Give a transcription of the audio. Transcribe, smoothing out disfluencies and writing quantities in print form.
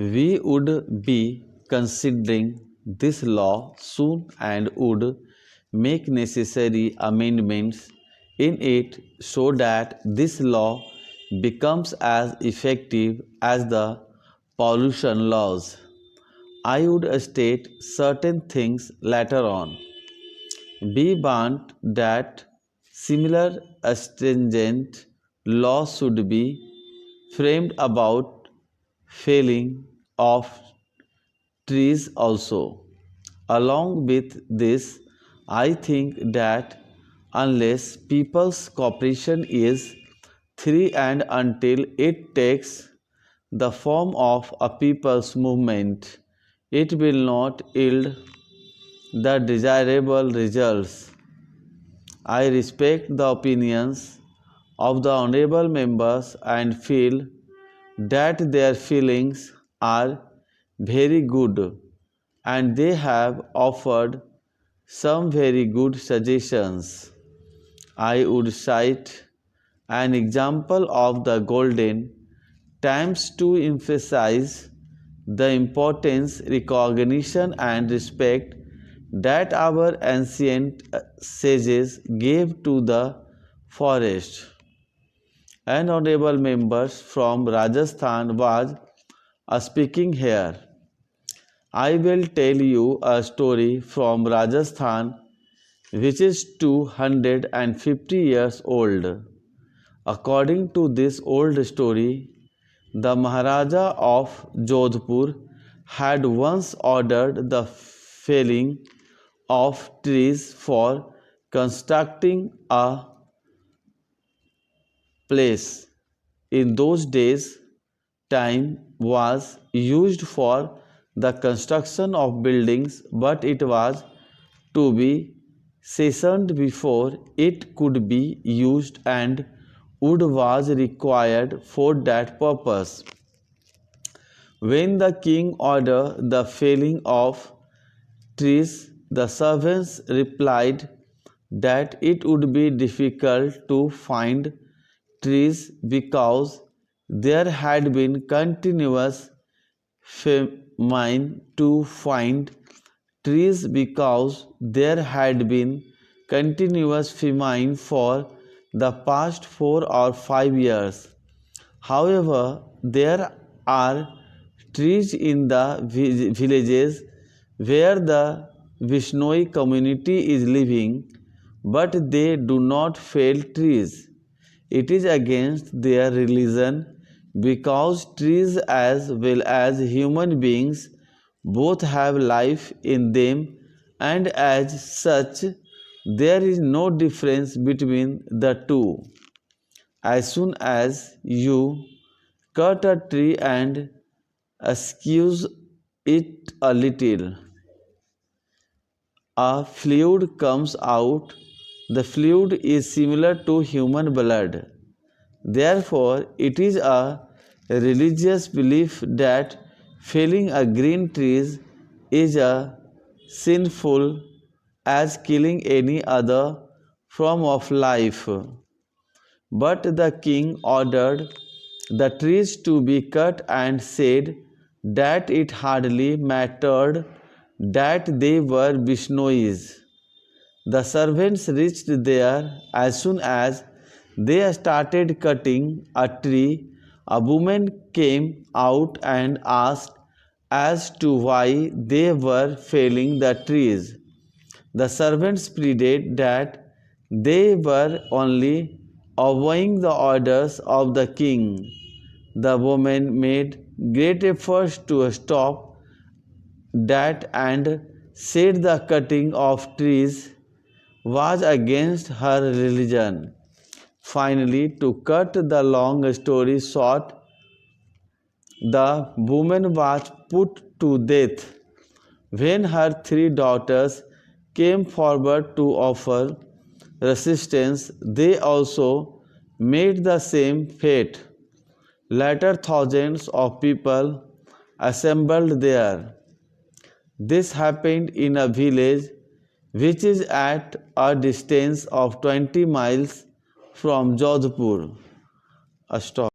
We would be considering this law soon and would make necessary amendments in it so that this law becomes as effective as the pollution laws. I would state certain things later on. Be warned that similar stringent laws should be framed about felling of trees also. Along with this, I think that unless people's cooperation is free and until it takes the form of a people's movement, it will not yield the desirable results. I respect the opinions of the honorable members and feel that their feelings are very good and they have offered some very good suggestions. I would cite an example of the golden times to emphasize the importance, recognition, and respect that our ancient sages gave to the forest. An honorable member from Rajasthan was speaking here. I will tell you a story from Rajasthan which is 250 years old. According to this old story, the Maharaja of Jodhpur had once ordered the felling of trees for constructing a place. In those days, time was used for the construction of buildings, but it was to be seasoned before it could be used, and wood was required for that purpose. When the king ordered the felling of trees, the servants replied that it would be difficult to find trees because there had been continuous famine to find trees because there had been continuous famine for the past 4 or 5 years. However, there are trees in the villages where the Vishnoi community is living, but they do not fell trees. It is against their religion because trees as well as human beings both have life in them, and as such there is no difference between the two. As soon as you cut a tree and squeeze it a little, a fluid comes out. The fluid is similar to human blood. Therefore, it is a religious belief that felling a green tree is as sinful as killing any other form of life. But the king ordered the trees to be cut and said that it hardly mattered that they were Bishnois. The servants reached there. As soon as they started cutting a tree, a woman came out and asked as to why they were felling the trees. The servants pleaded that they were only obeying the orders of the king. The woman made great efforts to stop that and said the cutting of trees was against her religion. Finally, to cut the long story short, the woman was put to death. When her 3 daughters came forward to offer resistance, they also met the same fate. Later, thousands of people assembled there. This happened in a village which is at a distance of 20 miles from Jodhpur. A stop.